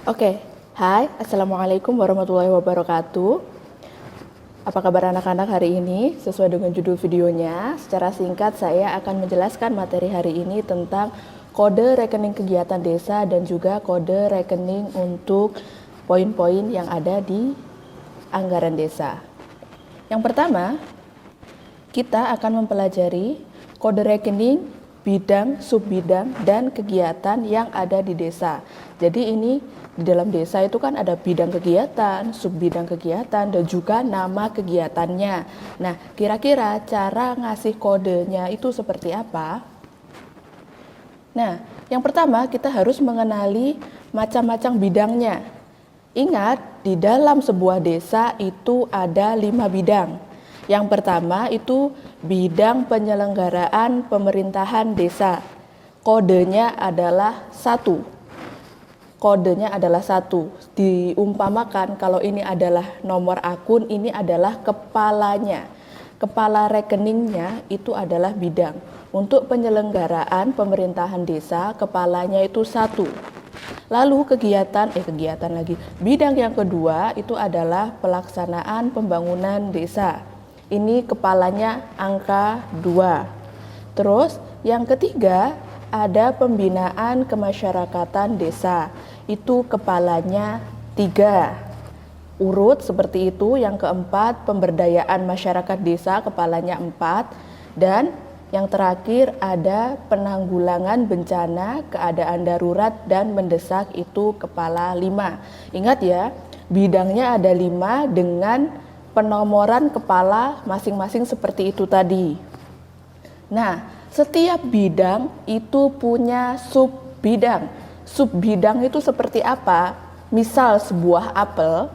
Oke, hai, Assalamualaikum warahmatullahi wabarakatuh. Apa kabar anak-anak hari ini? Sesuai dengan judul videonya, secara singkat saya akan menjelaskan materi hari ini tentang kode rekening kegiatan desa dan juga kode rekening untuk poin-poin yang ada di anggaran desa. Yang pertama, kita akan mempelajari kode rekening, bidang, subbidang, dan kegiatan yang ada di desa. Jadi ini di dalam desa itu kan ada bidang kegiatan, subbidang kegiatan, dan juga nama kegiatannya. Nah, kira-kira cara ngasih kodenya itu seperti apa? Nah, yang pertama kita harus mengenali macam-macam bidangnya. Ingat, di dalam sebuah desa itu ada 5 bidang. Yang pertama itu bidang penyelenggaraan pemerintahan desa. Kodenya adalah 1. Kodenya adalah 1. Diumpamakan kalau ini adalah nomor akun, ini adalah kepalanya. Kepala rekeningnya itu adalah bidang. Untuk penyelenggaraan pemerintahan desa, kepalanya itu 1. Lalu bidang yang kedua itu adalah pelaksanaan pembangunan desa. Ini kepalanya angka 2. Terus yang ketiga ada pembinaan kemasyarakatan desa. Itu kepalanya 3. Urut seperti itu. Yang keempat pemberdayaan masyarakat desa, kepalanya 4. Dan yang terakhir ada penanggulangan bencana, keadaan darurat dan mendesak, itu kepala 5. Ingat ya, bidangnya ada 5 dengan penomoran kepala masing-masing seperti itu tadi. Nah, setiap bidang itu punya subbidang. Subbidang itu seperti apa? Misal sebuah apel,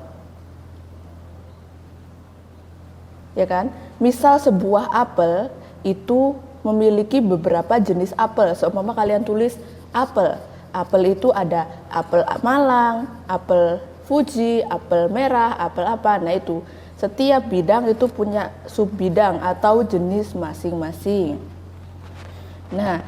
ya kan? Misal sebuah apel itu memiliki beberapa jenis apel. Seumpama kalian tulis apel. Apel itu ada apel Malang, apel Fuji, apel merah, apel apa. Nah itu, setiap bidang itu punya subbidang atau jenis masing-masing. Nah,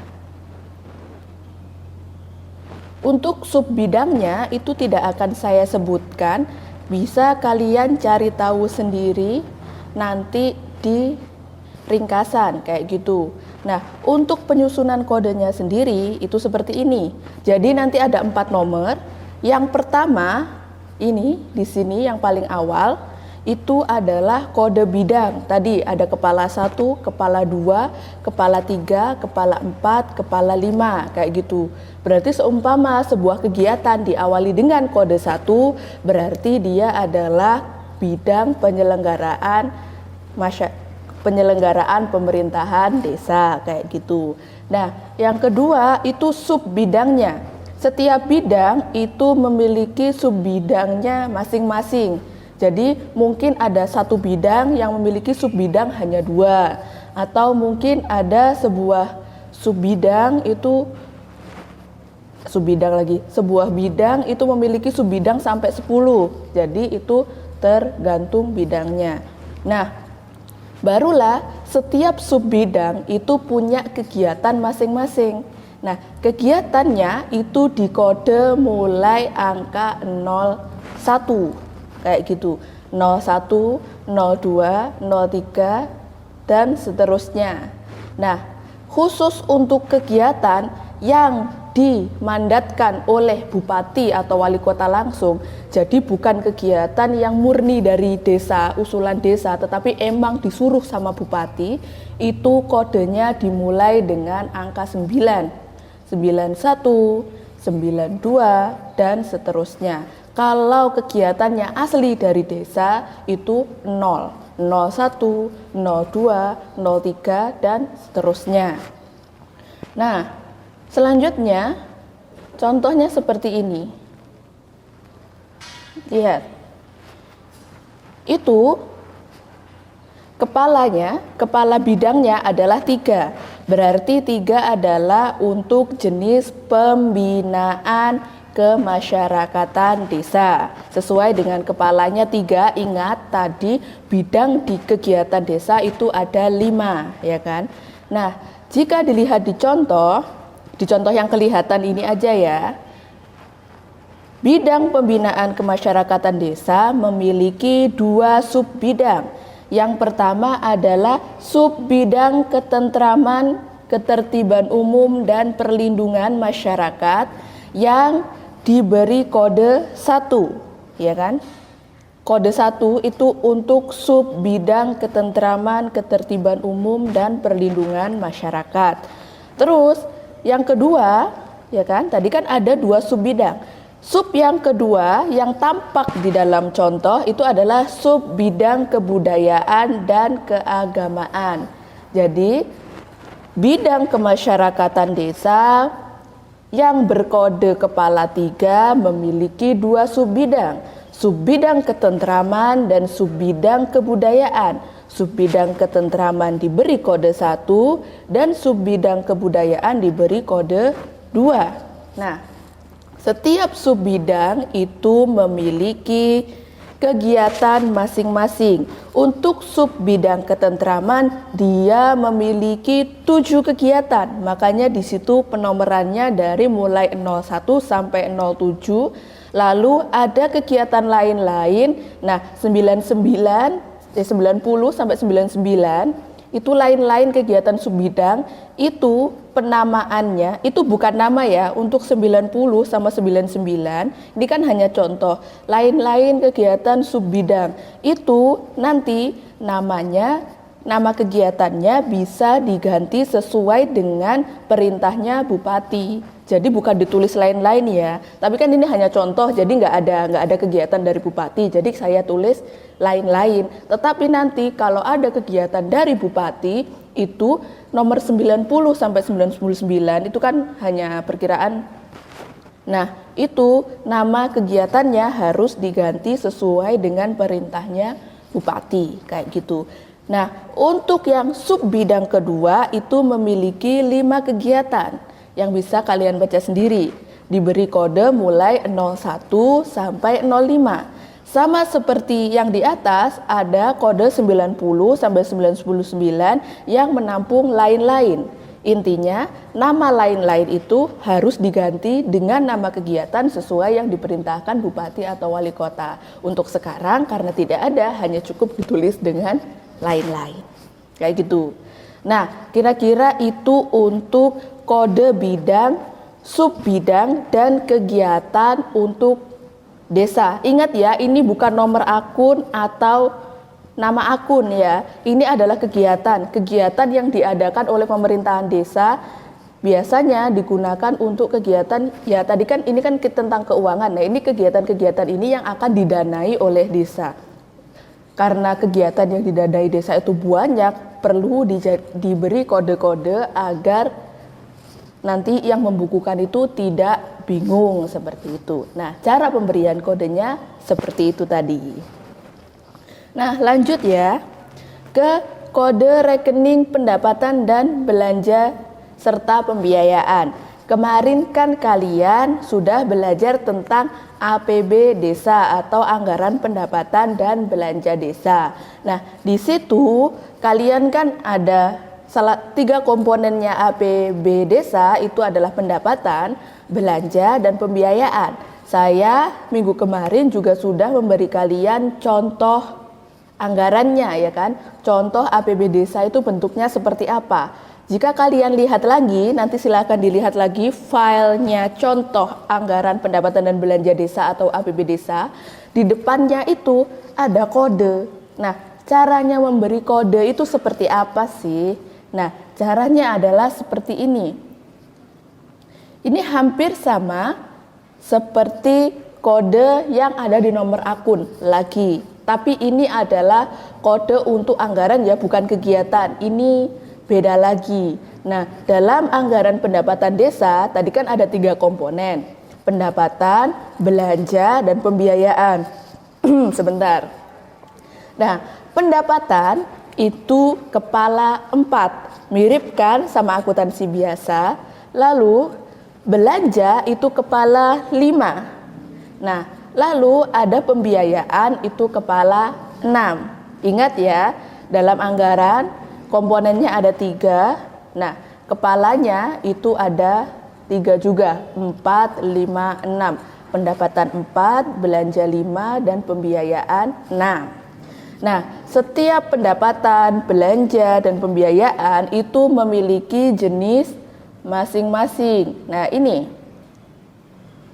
untuk subbidangnya itu tidak akan saya sebutkan, bisa kalian cari tahu sendiri nanti di ringkasan kayak gitu. Nah, untuk penyusunan kodenya sendiri itu seperti ini. Jadi nanti ada 4 nomor. Yang pertama ini di sini yang paling awal itu adalah kode bidang. Tadi ada kepala 1, kepala 2, kepala 3, kepala 4, kepala 5 kayak gitu. Berarti seumpama sebuah kegiatan diawali dengan kode 1, berarti dia adalah bidang penyelenggaraan pemerintahan desa kayak gitu. Nah, yang kedua itu subbidangnya. Setiap bidang itu memiliki subbidangnya masing-masing. Jadi mungkin ada satu bidang yang memiliki subbidang hanya 2, atau mungkin ada sebuah subbidang itu sebuah bidang itu memiliki subbidang sampai 10. Jadi itu tergantung bidangnya. Nah, barulah setiap subbidang itu punya kegiatan masing-masing. Nah, kegiatannya itu dikode mulai angka 01. Kayak gitu, 01, 02, 03, dan seterusnya. Nah, khusus untuk kegiatan yang dimandatkan oleh bupati atau wali kota langsung, jadi bukan kegiatan yang murni dari desa, usulan desa, tetapi emang disuruh sama bupati, itu kodenya dimulai dengan angka 9, 91, 92, dan seterusnya. Kalau kegiatannya asli dari desa itu 0, 01, 02, 03, dan seterusnya. Nah, selanjutnya contohnya seperti ini. Lihat. Itu kepala bidangnya adalah 3. Berarti 3 adalah untuk jenis pembinaan kemasyarakatan desa. Sesuai dengan kepalanya 3, ingat tadi bidang di kegiatan desa itu ada 5, ya kan? Nah, jika dilihat di contoh yang kelihatan ini aja ya. Bidang pembinaan kemasyarakatan desa memiliki 2 subbidang. Yang pertama adalah subbidang ketentraman, ketertiban umum, dan perlindungan masyarakat yang diberi kode 1, ya kan? Kode 1 itu untuk subbidang ketentraman, ketertiban umum, dan perlindungan masyarakat. Terus yang kedua, ya kan? Tadi kan ada 2 subbidang. Sub yang kedua yang tampak di dalam contoh itu adalah sub bidang kebudayaan dan keagamaan. Jadi bidang kemasyarakatan desa yang berkode kepala 3 memiliki 2 subbidang. Subbidang ketentraman dan subbidang kebudayaan. Subbidang ketentraman diberi kode 1 dan subbidang kebudayaan diberi kode 2. Nah, setiap subbidang itu memiliki kegiatan masing-masing. Untuk subbidang ketentraman dia memiliki 7 kegiatan. Makanya di situ penomorannya dari mulai 01 sampai 07. Lalu ada kegiatan lain-lain. Nah, 90 sampai 99 itu lain-lain kegiatan subbidang, itu penamaannya itu bukan nama ya. Untuk 90 sama 99 ini kan hanya contoh. Lain-lain kegiatan subbidang itu nanti namanya, nama kegiatannya bisa diganti sesuai dengan perintahnya bupati. Jadi bukan ditulis lain-lain ya, tapi kan ini hanya contoh, jadi nggak ada kegiatan dari bupati, jadi saya tulis lain-lain. Tetapi nanti kalau ada kegiatan dari bupati itu nomor 90 sampai 99 itu kan hanya perkiraan. Nah, itu nama kegiatannya harus diganti sesuai dengan perintahnya bupati, kayak gitu. Nah, untuk yang subbidang kedua itu memiliki 5 kegiatan yang bisa kalian baca sendiri. Diberi kode mulai 01 sampai 05. Sama seperti yang di atas, ada kode 90 sampai 99 yang menampung lain-lain. Intinya, nama lain-lain itu harus diganti dengan nama kegiatan sesuai yang diperintahkan bupati atau wali kota. Untuk sekarang karena tidak ada, hanya cukup ditulis dengan lain-lain. Kayak gitu. Nah, kira-kira itu untuk kode bidang, subbidang, dan kegiatan untuk desa. Ingat ya, ini bukan nomor akun atau nama akun ya. Ini adalah kegiatan yang diadakan oleh pemerintahan desa. Biasanya digunakan untuk kegiatan, ya tadi kan ini kan tentang keuangan. Nah, ini kegiatan-kegiatan ini yang akan didanai oleh desa. Karena kegiatan yang didanai desa itu banyak, perlu diberi kode-kode agar nanti yang membukukan itu tidak bingung seperti itu. Nah, cara pemberian kodenya seperti itu tadi. Nah, lanjut ya ke kode rekening pendapatan dan belanja serta pembiayaan. Kemarin kan kalian sudah belajar tentang APB desa atau anggaran pendapatan dan belanja desa. Nah, di situ kalian kan ada 3 komponennya APB desa, itu adalah pendapatan, belanja, dan pembiayaan. Saya minggu kemarin juga sudah memberi kalian contoh anggarannya ya kan. Contoh APB desa itu bentuknya seperti apa. Jika kalian lihat lagi, nanti silakan dilihat lagi filenya contoh anggaran pendapatan dan belanja desa atau APB desa. Di depannya itu ada kode. Nah, caranya memberi kode itu seperti apa sih? Nah, caranya adalah seperti ini. Ini hampir sama seperti kode yang ada di nomor akun lagi. Tapi ini adalah kode untuk anggaran ya, bukan kegiatan. Ini beda lagi. Nah, dalam anggaran pendapatan desa, tadi kan ada 3 komponen. Pendapatan, belanja, dan pembiayaan. Sebentar. Nah, pendapatan itu kepala 4. Mirip kan sama akuntansi biasa. Lalu, belanja itu kepala 5. Nah, lalu ada pembiayaan itu kepala 6. Ingat ya, dalam anggaran komponennya ada 3, nah kepalanya itu ada 3 juga, 4, 5, 6. pendapatan 4, belanja 5, dan pembiayaan 6. Nah, setiap pendapatan, belanja, dan pembiayaan itu memiliki jenis masing-masing. Nah, ini.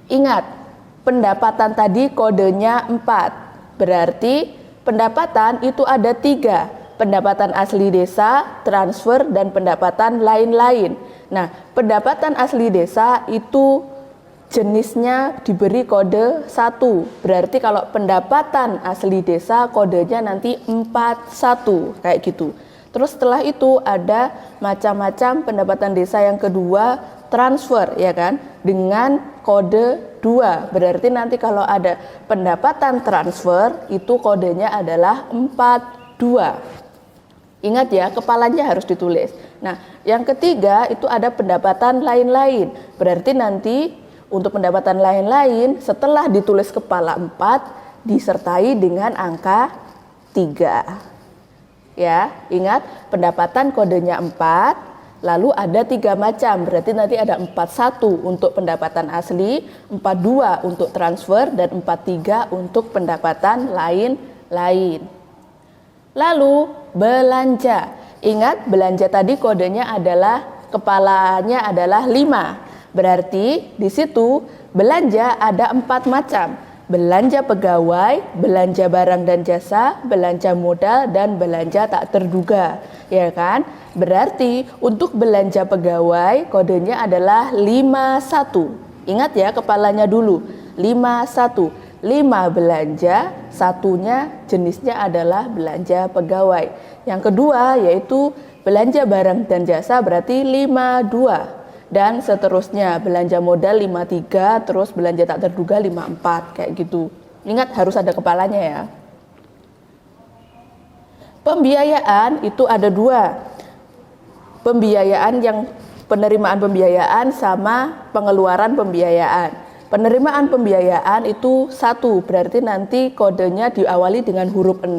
Ingat, pendapatan tadi kodenya 4. Berarti pendapatan itu ada 3. Pendapatan asli desa, transfer, dan pendapatan lain-lain. Nah, pendapatan asli desa itu jenisnya diberi kode 1. Berarti kalau pendapatan asli desa kodenya nanti 41 kayak gitu. Terus setelah itu ada macam-macam pendapatan desa yang kedua, transfer ya kan, dengan kode 2. Berarti nanti kalau ada pendapatan transfer itu kodenya adalah 42. Ingat ya, kepalanya harus ditulis. Nah, yang ketiga itu ada pendapatan lain-lain. Berarti nanti untuk pendapatan lain-lain setelah ditulis kepala 4 disertai dengan angka 3. Ya, ingat pendapatan kodenya 4, lalu ada 3 macam. Berarti nanti ada 41 untuk pendapatan asli, 42 untuk transfer, dan 43 untuk pendapatan lain-lain. Lalu belanja. Ingat belanja tadi kodenya adalah kepalanya adalah 5. Berarti di situ belanja ada 4 macam. Belanja pegawai, belanja barang dan jasa, belanja modal, dan belanja tak terduga. Ya kan? Berarti untuk belanja pegawai kodenya adalah 51. Ingat ya kepalanya dulu. 51. 5 belanja, satunya jenisnya adalah belanja pegawai. Yang kedua yaitu belanja barang dan jasa berarti 52. Dan seterusnya belanja modal 53, terus belanja tak terduga 54 kayak gitu. Ingat harus ada kepalanya ya. Pembiayaan itu ada 2. Pembiayaan yang penerimaan pembiayaan sama pengeluaran pembiayaan. Penerimaan pembiayaan itu 1, berarti nanti kodenya diawali dengan huruf 6,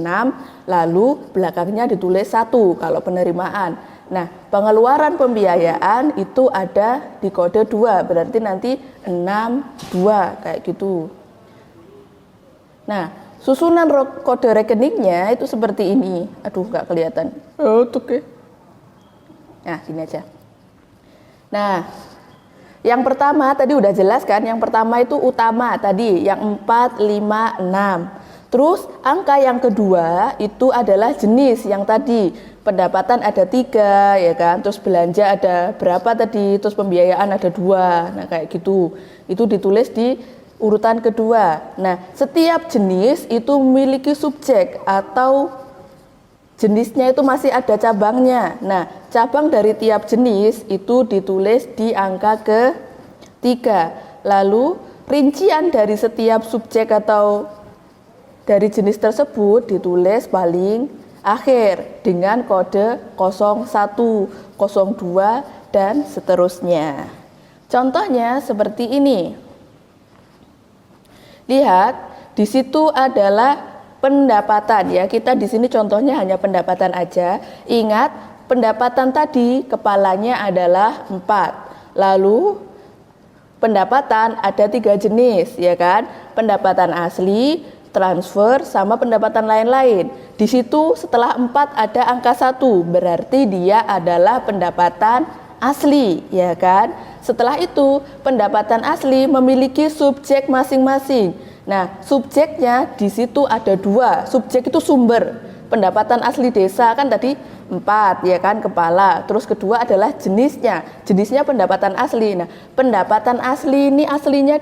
lalu belakangnya ditulis 1 kalau penerimaan. Nah, pengeluaran pembiayaan itu ada di kode 2, berarti nanti 62 kayak gitu. Nah, susunan kode rekeningnya itu seperti ini. Aduh, nggak kelihatan. Oke. Nah, gini aja. Nah, yang pertama tadi udah jelas kan, yang pertama itu utama tadi, yang 4, 5, 6. Terus angka yang kedua itu adalah jenis yang tadi, pendapatan ada 3 ya kan, terus belanja ada berapa tadi, terus pembiayaan ada 2, nah kayak gitu. Itu ditulis di urutan kedua. Nah, setiap jenis itu memiliki subjek atau jenisnya itu masih ada cabangnya. Nah, cabang dari tiap jenis itu ditulis di angka ke-3. Lalu, rincian dari setiap subjek atau dari jenis tersebut ditulis paling akhir dengan kode 01, 02, dan seterusnya. Contohnya seperti ini. Lihat, di situ adalah pendapatan ya, kita di sini contohnya hanya pendapatan aja. Ingat, pendapatan tadi kepalanya adalah 4. Lalu pendapatan ada 3 jenis ya kan? Pendapatan asli, transfer, sama pendapatan lain-lain. Di situ setelah 4 ada angka 1, berarti dia adalah pendapatan asli ya kan? Setelah itu pendapatan asli memiliki subjek masing-masing. Nah, subjeknya di situ ada 2. Subjek itu sumber. Pendapatan asli desa kan tadi 4 ya kan, kepala. Terus kedua adalah jenisnya. Jenisnya pendapatan asli. Nah, pendapatan asli ini aslinya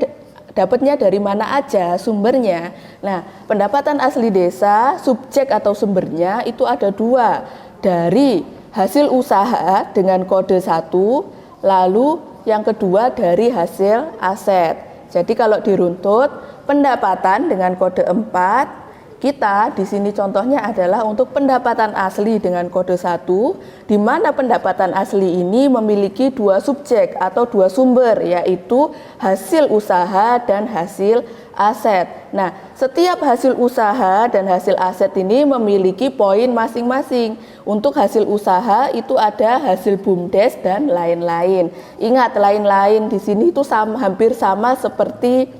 dapatnya dari mana aja sumbernya. Nah, pendapatan asli desa, subjek atau sumbernya itu ada 2. Dari hasil usaha dengan kode 1, lalu yang kedua dari hasil aset. Jadi kalau diruntut, pendapatan dengan kode 4, kita di sini contohnya adalah untuk pendapatan asli dengan kode 1, di mana pendapatan asli ini memiliki 2 subjek atau 2 sumber, yaitu hasil usaha dan hasil aset. Nah, setiap hasil usaha dan hasil aset ini memiliki poin masing-masing. Untuk hasil usaha itu ada hasil BUMDes dan lain-lain. Ingat, lain-lain di sini itu hampir sama seperti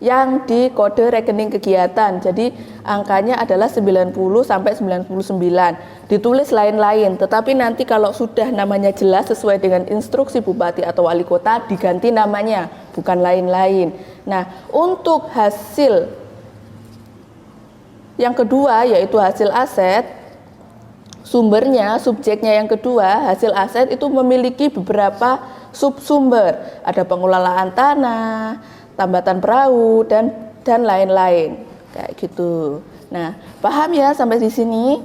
yang di kode rekening kegiatan. Jadi angkanya adalah 90 sampai 99. Ditulis lain-lain, tetapi nanti kalau sudah namanya jelas sesuai dengan instruksi bupati atau wali kota diganti namanya, bukan lain-lain. Nah, untuk hasil yang kedua yaitu hasil aset, sumbernya, subjeknya yang kedua, hasil aset itu memiliki beberapa subsumber. Ada pengelolaan tanah, tambatan perahu, dan lain-lain. Kayak gitu. Nah, paham ya sampai di sini?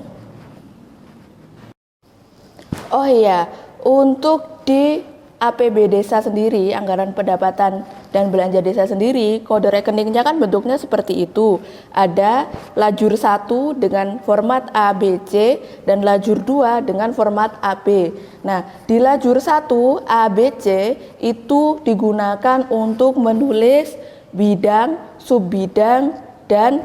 Oh iya, untuk di APB desa sendiri, anggaran pendapatan dan belanja desa sendiri, kode rekeningnya kan bentuknya seperti itu. Ada lajur 1 dengan format ABC dan lajur 2 dengan format AB. Nah, di lajur 1 ABC itu digunakan untuk menulis bidang, subbidang, dan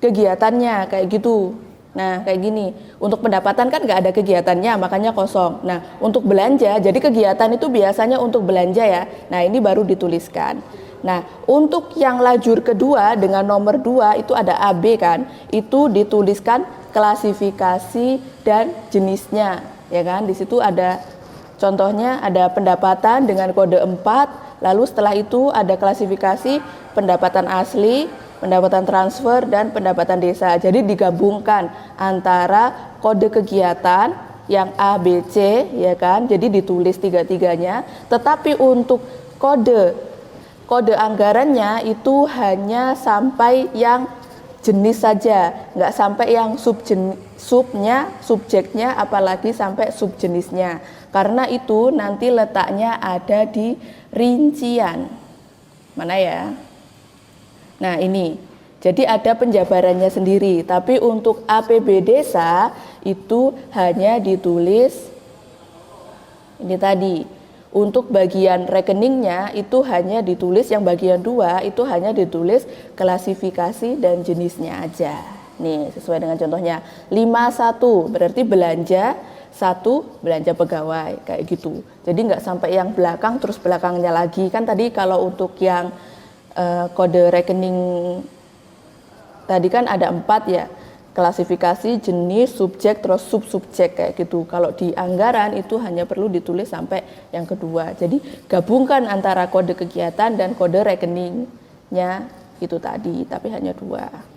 kegiatannya kayak gitu. Nah, kayak gini. Untuk pendapatan kan nggak ada kegiatannya, makanya kosong. Nah, untuk belanja, jadi kegiatan itu biasanya untuk belanja ya. Nah, ini baru dituliskan. Nah, untuk yang lajur kedua dengan nomor 2 itu ada AB kan, itu dituliskan klasifikasi dan jenisnya, ya kan? Di situ ada contohnya, ada pendapatan dengan kode 4, lalu setelah itu ada klasifikasi pendapatan asli, pendapatan transfer, dan pendapatan desa. Jadi digabungkan antara kode kegiatan yang A, B, C, ya kan? Jadi ditulis tiga-tiganya. Tetapi untuk kode anggarannya itu hanya sampai yang jenis saja, nggak sampai yang subjeknya, apalagi sampai subjenisnya. Karena itu nanti letaknya ada di rincian. Mana ya? Nah ini, jadi ada penjabarannya sendiri, tapi untuk APB desa itu hanya ditulis ini tadi. Untuk bagian rekeningnya itu hanya ditulis, yang bagian 2 itu hanya ditulis klasifikasi dan jenisnya aja. Nih sesuai dengan contohnya 51 berarti belanja 1, belanja pegawai kayak gitu. Jadi nggak sampai yang belakang terus belakangnya lagi. Kan tadi kalau untuk yang kode rekening tadi kan ada 4 ya, klasifikasi, jenis, subjek, terus subsubjek kayak gitu. Kalau di anggaran itu hanya perlu ditulis sampai yang kedua. Jadi gabungkan antara kode kegiatan dan kode rekeningnya itu tadi, tapi hanya 2.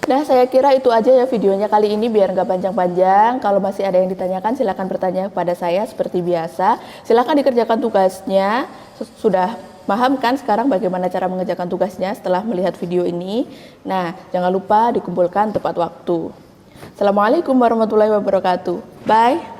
Nah, saya kira itu aja ya videonya kali ini biar nggak panjang-panjang. Kalau masih ada yang ditanyakan silahkan bertanya kepada saya seperti biasa. Silahkan dikerjakan tugasnya. Sudah paham kan sekarang bagaimana cara mengerjakan tugasnya setelah melihat video ini? Nah, jangan lupa dikumpulkan tepat waktu. Assalamualaikum warahmatullahi wabarakatuh. Bye.